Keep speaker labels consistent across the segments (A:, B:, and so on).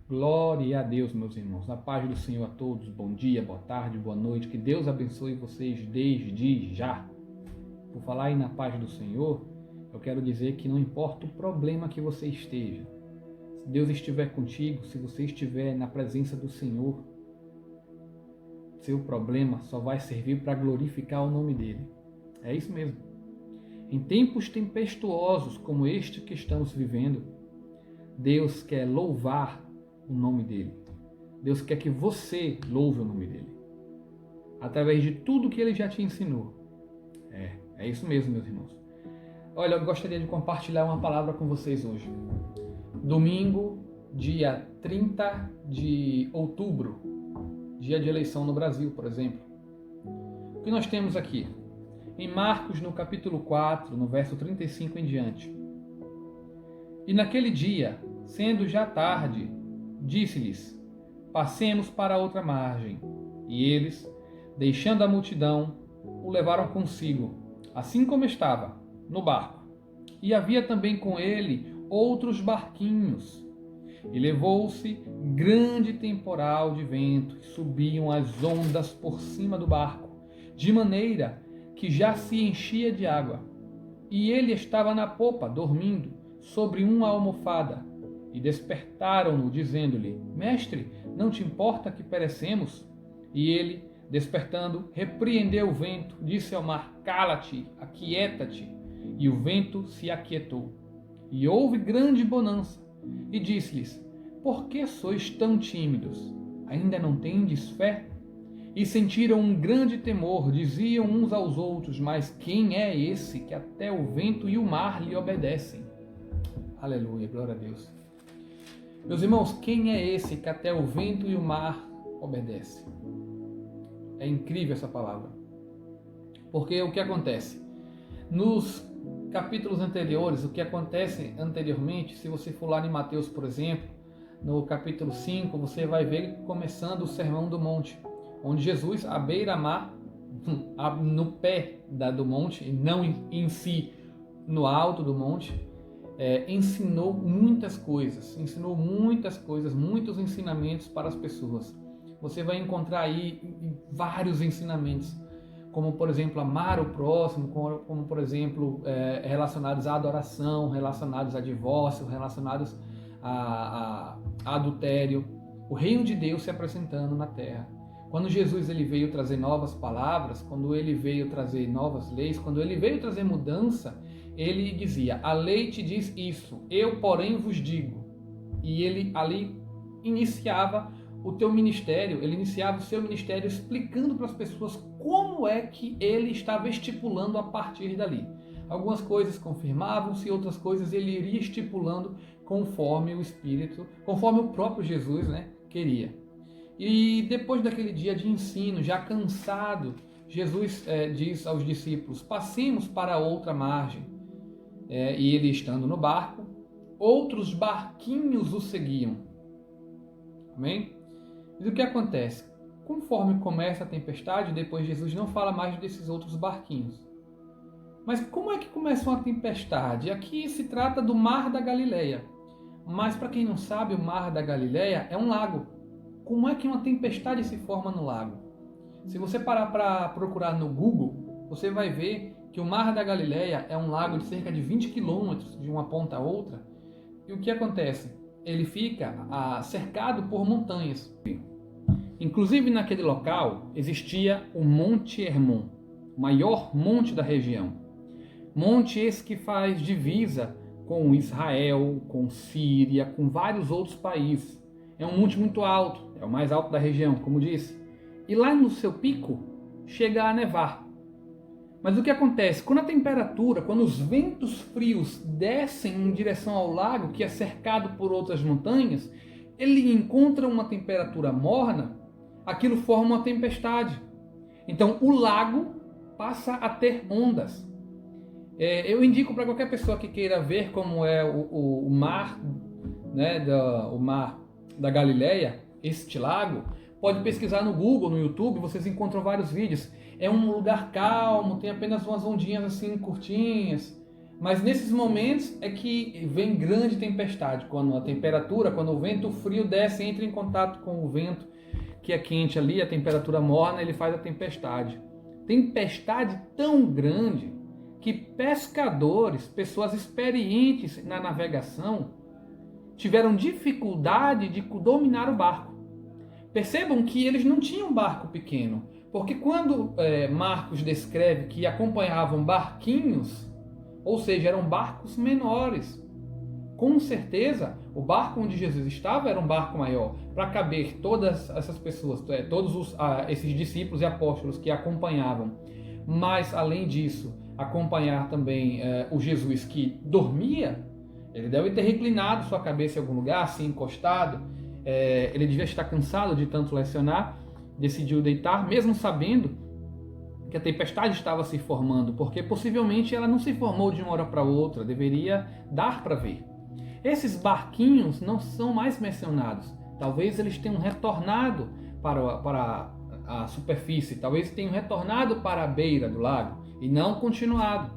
A: Glória a Deus, meus irmãos. Na paz do Senhor a todos. Bom dia, boa tarde, boa noite. Que Deus abençoe vocês desde já. Por falar aí na paz do Senhor, eu quero dizer que não importa o problema que você esteja, se Deus estiver contigo, se você estiver na presença do Senhor, seu problema só vai servir para glorificar o nome dele. É isso mesmo. Em tempos tempestuosos como este que estamos vivendo, Deus quer louvar o nome dele. Deus quer que você louve o nome dele, através de tudo que ele já te ensinou. É isso mesmo, meus irmãos. Olha, eu gostaria de compartilhar uma palavra com vocês hoje. Domingo, dia 30 de outubro, dia de eleição no Brasil, por exemplo. O que nós temos aqui? Em Marcos, no capítulo 4, no verso 35 em diante. E naquele dia, sendo já tarde, disse-lhes: passemos para outra margem. E eles, deixando a multidão, o levaram consigo, assim como estava, no barco. E havia também com ele outros barquinhos. E levou-se grande temporal de vento, e subiam as ondas por cima do barco, de maneira que já se enchia de água. E ele estava na popa, dormindo, sobre uma almofada. E despertaram-no, dizendo-lhe: Mestre, não te importa que perecemos? E ele, despertando, repreendeu o vento, disse ao mar: Cala-te, aquieta-te. E o vento se aquietou. E houve grande bonança. E disse-lhes: Por que sois tão tímidos? Ainda não tendes fé? E sentiram um grande temor, diziam uns aos outros: Mas quem é esse que até o vento e o mar lhe obedecem? Aleluia, glória a Deus. Meus irmãos, quem é esse que até o vento e o mar obedecem? É incrível essa palavra. Porque o que acontece? Nos capítulos anteriores, o que acontece anteriormente, se você for lá em Mateus, por exemplo, no capítulo 5, você vai ver começando o Sermão do Monte, onde Jesus, à beira-mar, no pé do monte, e não em si, no alto do monte, ensinou muitas coisas, muitos ensinamentos para as pessoas. Você vai encontrar aí vários ensinamentos, como por exemplo amar o próximo, como por exemplo relacionados à adoração, relacionados a divórcio, relacionados a adultério. O reino de Deus se apresentando na terra. Quando Jesus ele veio trazer novas palavras, quando ele veio trazer novas leis, quando ele veio trazer mudança, ele dizia: a lei te diz isso, eu porém vos digo. E ele ali iniciava o teu ministério, ele iniciava o seu ministério explicando para as pessoas como é que ele estava estipulando a partir dali. Algumas coisas confirmavam-se, outras coisas ele iria estipulando conforme o Espírito, conforme o próprio Jesus, queria. E depois daquele dia de ensino, já cansado, Jesus diz aos discípulos: passemos para outra margem. E ele estando no barco, outros barquinhos o seguiam. Amém? Mas o que acontece? Conforme começa a tempestade, depois Jesus não fala mais desses outros barquinhos. Mas como é que começa uma tempestade? Aqui se trata do Mar da Galileia. Mas para quem não sabe, o Mar da Galileia é um lago. Como é que uma tempestade se forma no lago? Se você parar para procurar no Google, você vai ver que o Mar da Galileia é um lago de cerca de 20 quilômetros de uma ponta a outra. E o que acontece? Ele fica cercado por montanhas. Inclusive naquele local existia o Monte Hermon, o maior monte da região. Monte esse que faz divisa com Israel, com Síria, com vários outros países. É um monte muito alto, é o mais alto da região, como disse. E lá no seu pico chega a nevar. Mas o que acontece? Quando os ventos frios descem em direção ao lago, que é cercado por outras montanhas, ele encontra uma temperatura morna, aquilo forma uma tempestade. Então o lago passa a ter ondas. Eu indico para qualquer pessoa que queira ver como é o mar, o Mar da Galileia, este lago, pode pesquisar no Google, no YouTube, vocês encontram vários vídeos. É um lugar calmo, tem apenas umas ondinhas assim curtinhas, Mas nesses momentos é que vem grande tempestade, quando a temperatura, quando o vento frio desce, entra em contato com o vento que é quente ali, a temperatura morna, ele faz a tempestade. Tempestade tão grande que pescadores, pessoas experientes na navegação, tiveram dificuldade de dominar o barco. Percebam que eles não tinham um barco pequeno, porque quando Marcos descreve que acompanhavam barquinhos, ou seja, eram barcos menores. Com certeza, o barco onde Jesus estava era um barco maior, para caber todas essas pessoas, todos esses discípulos e apóstolos que acompanhavam. Mas, além disso, acompanhar também o Jesus que dormia, ele deve ter reclinado sua cabeça em algum lugar, assim, encostado. Ele devia estar cansado de tanto lecionar, decidiu deitar, mesmo sabendo que a tempestade estava se formando, porque possivelmente ela não se formou de uma hora para outra, deveria dar para ver. Esses barquinhos não são mais mencionados, talvez eles tenham retornado para a superfície, talvez tenham retornado para a beira do lago e não continuado.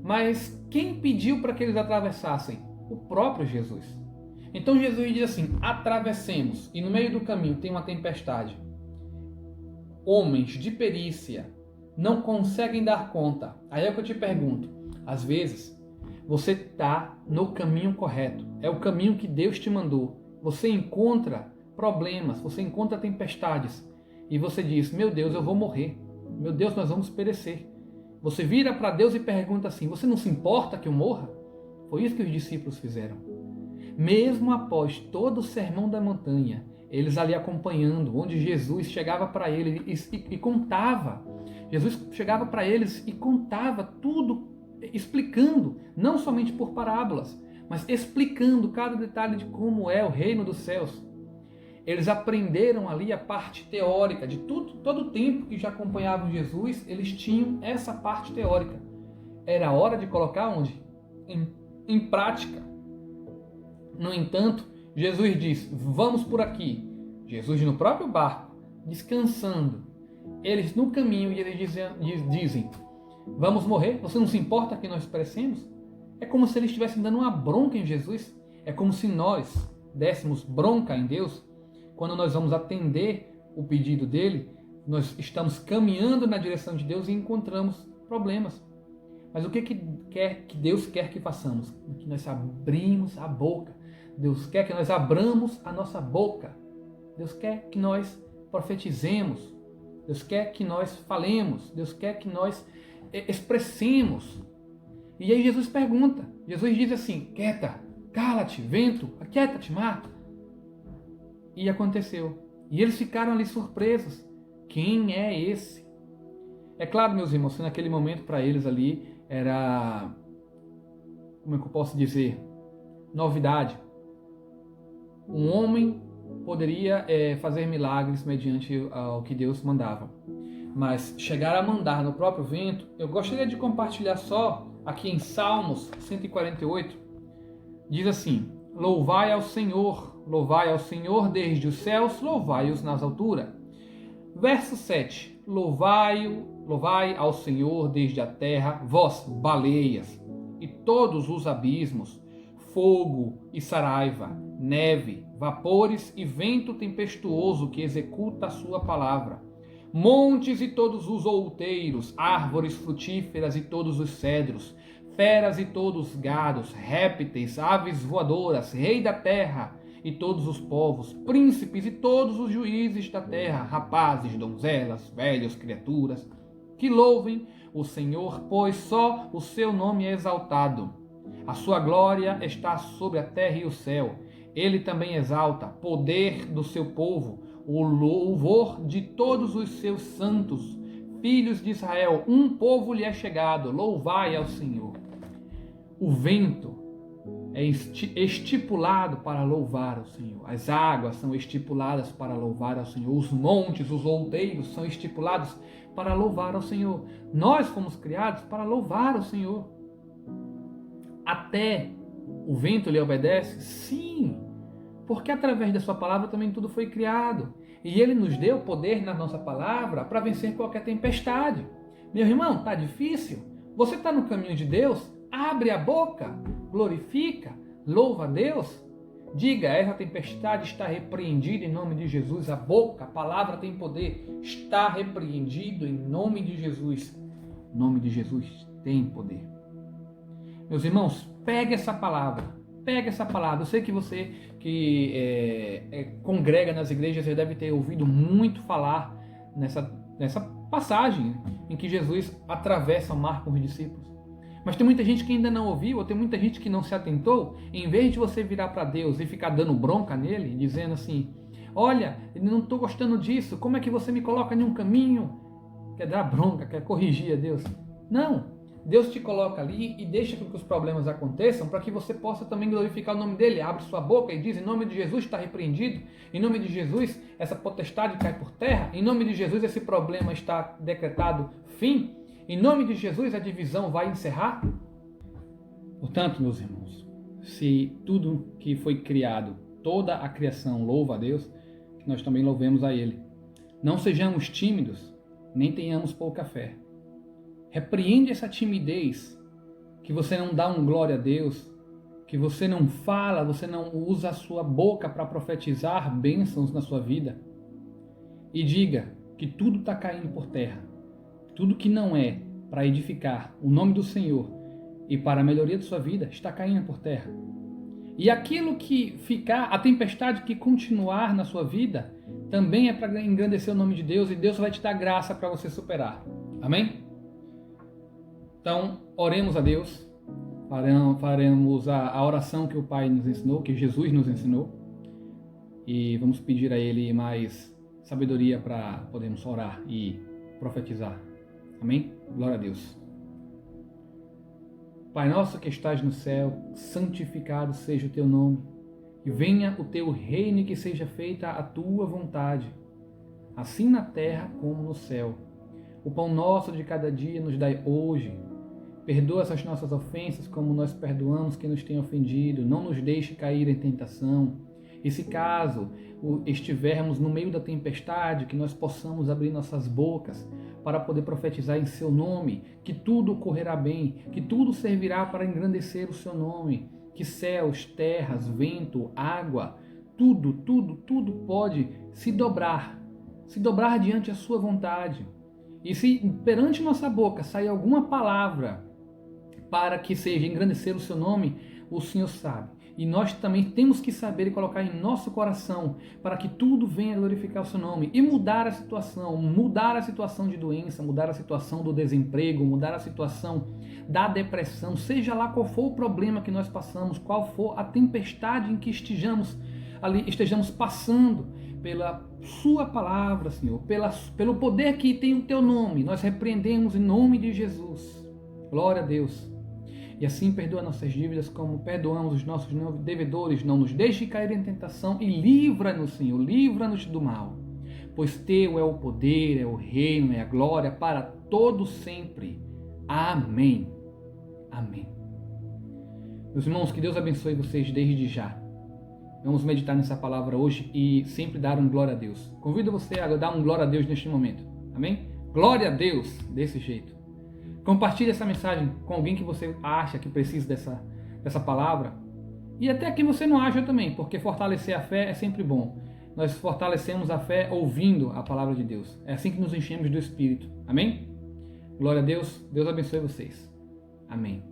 A: Mas quem pediu para que eles atravessassem? O próprio Jesus. Então Jesus diz assim: atravessemos, e no meio do caminho tem uma tempestade. Homens de perícia não conseguem dar conta. Aí é o que eu te pergunto. Às vezes, você está no caminho correto. É o caminho que Deus te mandou. Você encontra problemas, você encontra tempestades. E você diz: meu Deus, eu vou morrer. Meu Deus, nós vamos perecer. Você vira para Deus e pergunta assim: você não se importa que eu morra? Foi isso que os discípulos fizeram. Mesmo após todo o sermão da montanha, eles ali acompanhando, onde Jesus chegava para eles e contava. Jesus chegava para eles e contava tudo, explicando, não somente por parábolas, mas explicando cada detalhe de como é o reino dos céus. Eles aprenderam ali a parte teórica de tudo, todo o tempo que já acompanhavam Jesus, eles tinham essa parte teórica. Era hora de colocar onde? Em prática. No entanto, Jesus diz: vamos por aqui. Jesus no próprio barco, descansando. Eles no caminho e eles dizem: vamos morrer? Você não se importa que nós perecemos? É como se eles estivessem dando uma bronca em Jesus. É como se nós dessemos bronca em Deus. Quando nós vamos atender o pedido dele, nós estamos caminhando na direção de Deus e encontramos problemas. Mas o que Deus quer que façamos? Que nós abrimos a boca. Deus quer que nós abramos a nossa boca. Deus quer que nós profetizemos. Deus quer que nós falemos. Deus quer que nós expressemos. E aí Jesus pergunta. Jesus diz assim: quieta, cala-te, vento, aquieta-te, mar. E aconteceu. E eles ficaram ali surpresos. Quem é esse? É claro, meus irmãos, que naquele momento para eles ali era, como é que eu posso dizer, novidade. Um homem poderia fazer milagres mediante ao que Deus mandava. Mas chegar a mandar no próprio vento, eu gostaria de compartilhar só aqui em Salmos 148, diz assim: louvai ao Senhor desde os céus, louvai-os nas alturas. Verso 7, louvai ao Senhor desde a terra, vós, baleias, e todos os abismos, fogo e saraiva, neve, vapores e vento tempestuoso que executa a sua palavra. Montes e todos os outeiros, árvores frutíferas e todos os cedros, feras e todos os gados, répteis, aves voadoras, rei da terra e todos os povos, príncipes e todos os juízes da terra, rapazes, donzelas, velhos, criaturas, que louvem o Senhor, pois só o seu nome é exaltado. A sua glória está sobre a terra e o céu. Ele também exalta poder do seu povo, o louvor de todos os seus santos. Filhos de Israel, um povo lhe é chegado, louvai ao Senhor. O vento é estipulado para louvar ao Senhor. As águas são estipuladas para louvar ao Senhor. Os montes, os outeiros são estipulados para louvar ao Senhor. Nós fomos criados para louvar ao Senhor. Até o vento lhe obedece? Sim, porque através da sua palavra também tudo foi criado. E ele nos deu poder na nossa palavra para vencer qualquer tempestade. Meu irmão, está difícil? Você está no caminho de Deus? abre a boca, glorifica, louva a Deus. Diga, essa tempestade está repreendida em nome de Jesus. A boca, a palavra tem poder. Está repreendido em nome de Jesus. O nome de Jesus tem poder. Meus irmãos, pegue essa palavra. Pega essa palavra. Eu sei que você que congrega nas igrejas, você deve ter ouvido muito falar nessa passagem em que Jesus atravessa o mar com os discípulos. Mas tem muita gente que ainda não ouviu, ou tem muita gente que não se atentou. Em vez de você virar para Deus e ficar dando bronca nele, dizendo assim, olha, eu não estou gostando disso, como é que você me coloca em um caminho? Quer dar bronca, quer corrigir a Deus? Não, Deus te coloca ali e deixa que os problemas aconteçam para que você possa também glorificar o nome dele. Abre sua boca e diz, em nome de Jesus está repreendido, em nome de Jesus essa potestade cai por terra, em nome de Jesus esse problema está decretado fim, em nome de Jesus a divisão vai encerrar. Portanto, meus irmãos, se tudo que foi criado, toda a criação louva a Deus, que nós também louvemos a Ele. Não sejamos tímidos, nem tenhamos pouca fé. Repreende essa timidez, que você não dá um glória a Deus, que você não fala, você não usa a sua boca para profetizar bênçãos na sua vida. E diga que tudo está caindo por terra. Tudo que não é para edificar o nome do Senhor e para a melhoria de sua vida está caindo por terra. E aquilo que ficar, a tempestade que continuar na sua vida, também é para engrandecer o nome de Deus e Deus vai te dar graça para você superar. Amém? Então, oremos a Deus, faremos a oração que o Pai nos ensinou, que Jesus nos ensinou, e vamos pedir a Ele mais sabedoria para podermos orar e profetizar. Amém? Glória a Deus. Pai nosso que estás no céu, santificado seja o teu nome, e venha o teu reino e que seja feita a tua vontade, assim na terra como no céu. O pão nosso de cada dia nos dai hoje. Perdoa essas nossas ofensas como nós perdoamos quem nos tem ofendido. Não nos deixe cair em tentação. E se caso estivermos no meio da tempestade, que nós possamos abrir nossas bocas para poder profetizar em seu nome, que tudo correrá bem, que tudo servirá para engrandecer o seu nome, que céus, terras, vento, água, tudo pode se dobrar diante da sua vontade. E se perante nossa boca sair alguma palavra para que seja engrandecer o seu nome, o Senhor sabe. E nós também temos que saber e colocar em nosso coração para que tudo venha glorificar o seu nome e mudar a situação de doença, mudar a situação do desemprego, mudar a situação da depressão, seja lá qual for o problema que nós passamos, qual for a tempestade em que estejamos passando, pela sua palavra, Senhor, pelo poder que tem o teu nome, nós repreendemos em nome de Jesus. Glória a Deus. E assim perdoa nossas dívidas como perdoamos os nossos devedores. Não nos deixe cair em tentação e livra-nos, Senhor, livra-nos do mal. Pois teu é o poder, é o reino, é a glória para todo sempre. Amém. Amém. Meus irmãos, que Deus abençoe vocês desde já. Vamos meditar nessa palavra hoje e sempre dar um glória a Deus. Convido você a dar um glória a Deus neste momento. Amém? Glória a Deus desse jeito. Compartilhe essa mensagem com alguém que você acha que precisa dessa palavra. E até quem você não acha também, porque fortalecer a fé é sempre bom. Nós fortalecemos a fé ouvindo a palavra de Deus. É assim que nos enchemos do Espírito. Amém? Glória a Deus. Deus abençoe vocês. Amém.